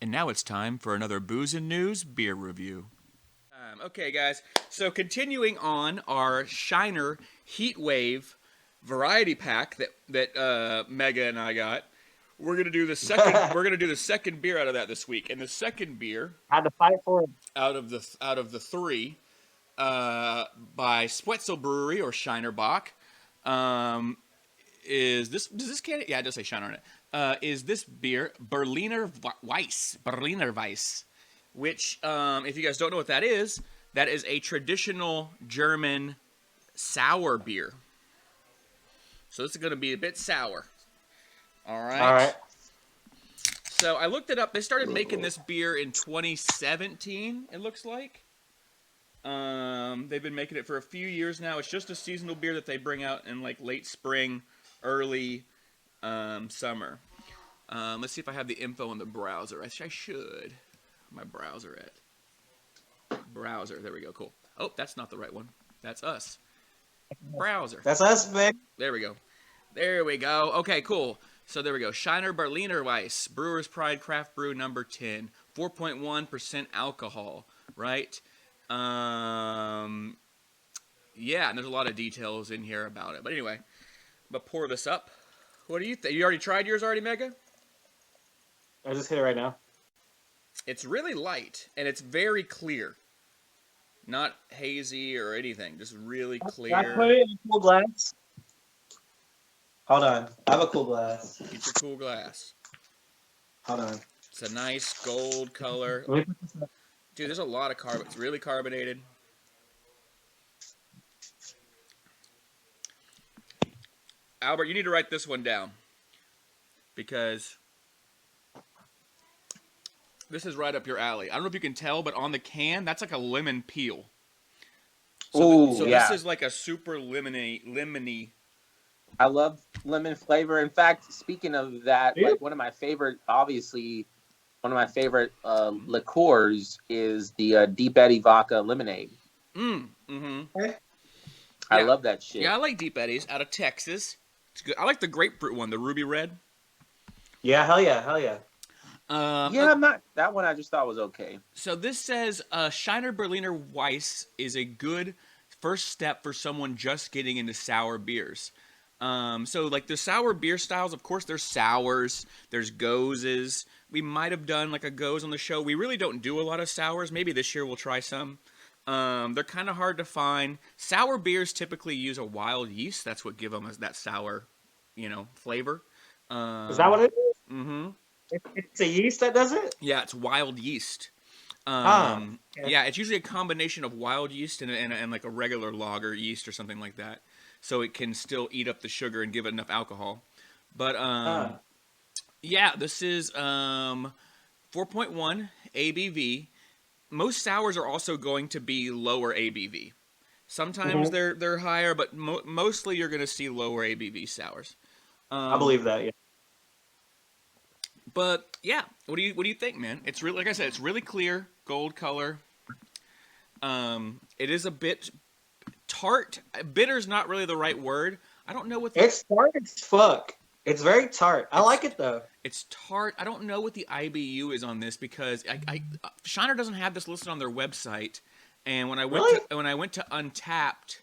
And now it's time for another Booze and News beer review. Okay, guys. So continuing on our Shiner Heat Wave variety pack that Mega and I got, we're gonna do the second. We're gonna do the second beer out of that this week, and the second beer Had to fight for it. out of the three by Swetzel Brewery or Shiner Bock. Is this, does this can? Yeah, it does say Shiner on it. Is this beer Berliner Weiss, which, if you guys don't know what that is a traditional German sour beer. So this is going to be a bit sour. All right. All right. So I looked it up. They started making this beer in 2017, it looks like. They've been making it for a few years now. It's just a seasonal beer that they bring out in like late spring, early summer. Let's see if I have the info in the browser. I should. My browser at browser. There we go. Cool. Oh, that's not the right one. That's us. Browser. That's us, man. There we go. There we go. Okay, cool. So there we go. Shiner Berliner Weiss, Brewer's Pride Craft Brew number 10, 4.1% alcohol. Right. Yeah, and there's a lot of details in here about it. But anyway, but pour this up. What do you think? You already tried yours already, Mega? I just hit it right now. It's really light, and it's very clear. Not hazy or anything, just really clear. I put it in a cool glass. Hold on. I have a cool glass. Get your cool glass. Hold on. It's a nice gold color. Dude, there's a lot of carbon. It's really carbonated. Albert, you need to write this one down. Because this is right up your alley. I don't know if you can tell, but on the can, that's like a lemon peel. So yeah. This is like a super lemony. I love lemon flavor. In fact, speaking of that, like one of my favorite liqueurs is the Deep Eddy Vodka Lemonade. I love that shit. Yeah, I like Deep Eddies out of Texas. It's good. I like the grapefruit one, the ruby red. Yeah, hell yeah. That one I just thought was okay. So this says Shiner Berliner Weiss is a good first step for someone just getting into sour beers. So like the sour beer styles, of course, there's sours, there's gozes. We might have done like a goze on the show. We really don't do a lot of sours. Maybe this year we'll try some. They're kind of hard to find. Sour beers typically use a wild yeast. That's what give them that sour, flavor. Is that what it is? Mm-hmm. It's a yeast that does it? Yeah, it's wild yeast. Okay. Yeah, it's usually a combination of wild yeast and like a regular lager yeast or something like that. So it can still eat up the sugar and give it enough alcohol. But, yeah, this is 4.1 ABV. Most sours are also going to be lower ABV. Sometimes they're higher, but mostly you're going to see lower ABV sours. I believe that, yeah. But yeah, what do you think, man? It's really, like I said, it's really clear, gold color. It is a bit tart. Bitter's not really the right word. I don't know what it's tart as fuck. It's very tart. I like it though. It's tart. I don't know what the IBU is on this because Shiner doesn't have this listed on their website. And when I went to Untapped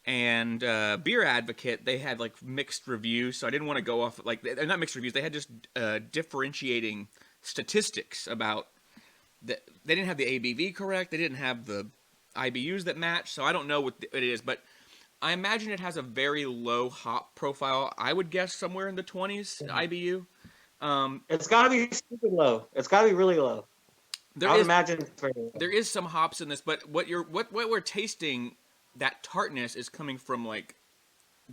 and Beer Advocate, they had like mixed reviews, so I didn't want to go off not mixed reviews. They had just differentiating statistics about they didn't have the ABV correct. They didn't have the IBUs that match, so I don't know what it is, but I imagine it has a very low hop profile. I would guess somewhere in the 20s IBU. It's got to be stupid low. It's got to be really low. I would imagine it's very low. There is some hops in this, but what we're tasting, that tartness is coming from like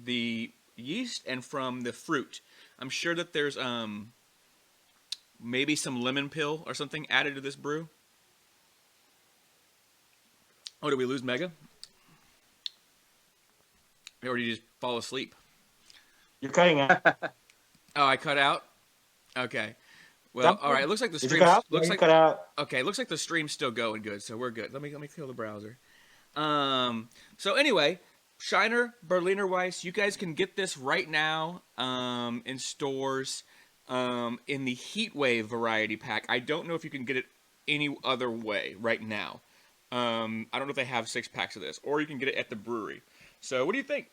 the yeast and from the fruit. I'm sure that there's maybe some lemon peel or something added to this brew. Oh, did we lose Mega? Or did you just fall asleep? You're cutting out. Oh, I cut out? Okay. Well, all right. It looks like the stream cut out. Okay, it looks like the stream's still going good, so we're good. Let me kill the browser. So anyway, Shiner Berliner Weiss, you guys can get this right now in stores. in the Heat Wave variety pack. I don't know if you can get it any other way right now. I don't know if they have 6-packs of this, or you can get it at the brewery. So, what do you think?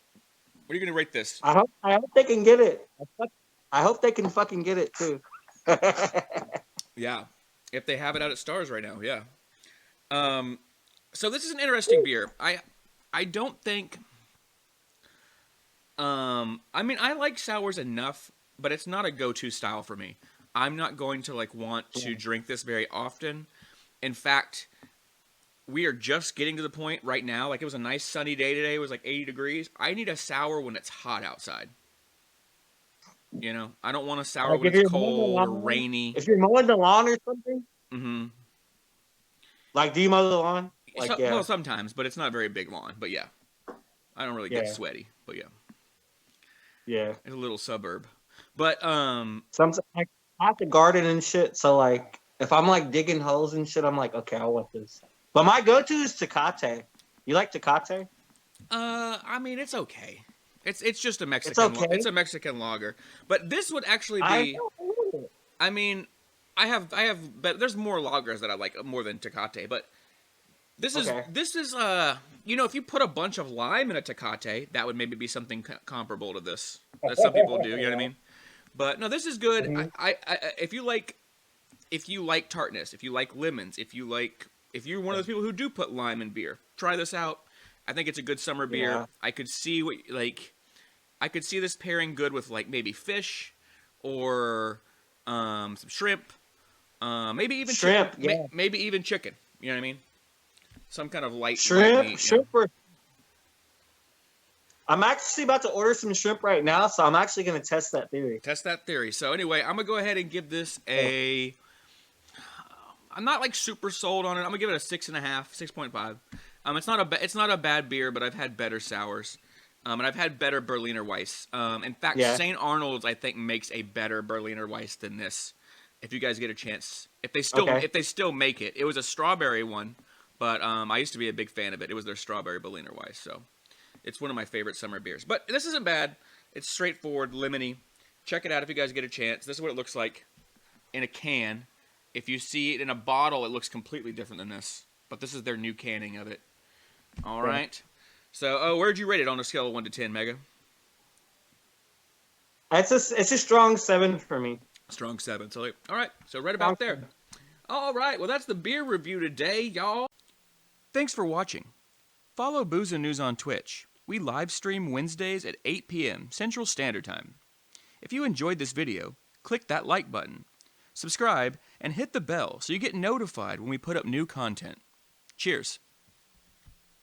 What are you going to rate this? I hope they can get it. I hope they can fucking get it too. Yeah, if they have it out at Stars right now, yeah. So this is an interesting beer. I don't think. I mean, I like sours enough, but it's not a go-to style for me. I'm not going to want to drink this very often. In fact, we are just getting to the point right now. Like, it was a nice sunny day today. It was 80 degrees. I need a sour when it's hot outside. You know, I don't want a sour when it's cold or rainy. If you're mowing the lawn or something. Mm-hmm. Do you mow the lawn? Well, sometimes, but it's not a very big lawn. But yeah, I don't really get sweaty. But yeah. Yeah. It's a little suburb. But sometimes I have to garden and shit, so if I'm digging holes and shit, I'm okay, I want this. But my go-to is Tecate. You like Tecate? I mean, it's okay. It's just a Mexican. It's okay. It's a Mexican lager. But this would actually be. I mean, I have. But there's more lagers that I like more than Tecate. But this is if you put a bunch of lime in a Tecate, that would maybe be something comparable to this. That some people do. You know what I mean? But no, this is good. Mm-hmm. I if you like tartness, if you like lemons, if you're one of those people who do put lime in beer, try this out. I think it's a good summer beer. Yeah. I could see this pairing good with maybe fish or some shrimp, maybe even shrimp. Chicken. Maybe even chicken. You know what I mean? Some kind of light shrimp. Meat, shrimp. I'm actually about to order some shrimp right now, so I'm actually going to test that theory. So anyway, I'm gonna go ahead and give this a. I'm not super sold on it. I'm gonna give it a 6.5, 6.5. It's not a bad beer, but I've had better sours, and I've had better Berliner Weisse. In fact, St. Arnold's I think makes a better Berliner Weisse than this. If you guys get a chance, if they still make it, it was a strawberry one, but I used to be a big fan of it. It was their strawberry Berliner Weisse, so it's one of my favorite summer beers. But this isn't bad. It's straightforward, lemony. Check it out if you guys get a chance. This is what it looks like in a can. If you see it in a bottle, it looks completely different than this. But this is their new canning of it. All right. So, where'd you rate it on a scale of 1 to 10, Mega? It's a strong 7 for me. Strong 7. So, all right. So, right about there. All right. Well, that's the beer review today, y'all. Thanks for watching. Follow Booze and News on Twitch. We live stream Wednesdays at 8 p.m. Central Standard Time. If you enjoyed this video, click that like button, subscribe, and hit the bell so you get notified when we put up new content. Cheers.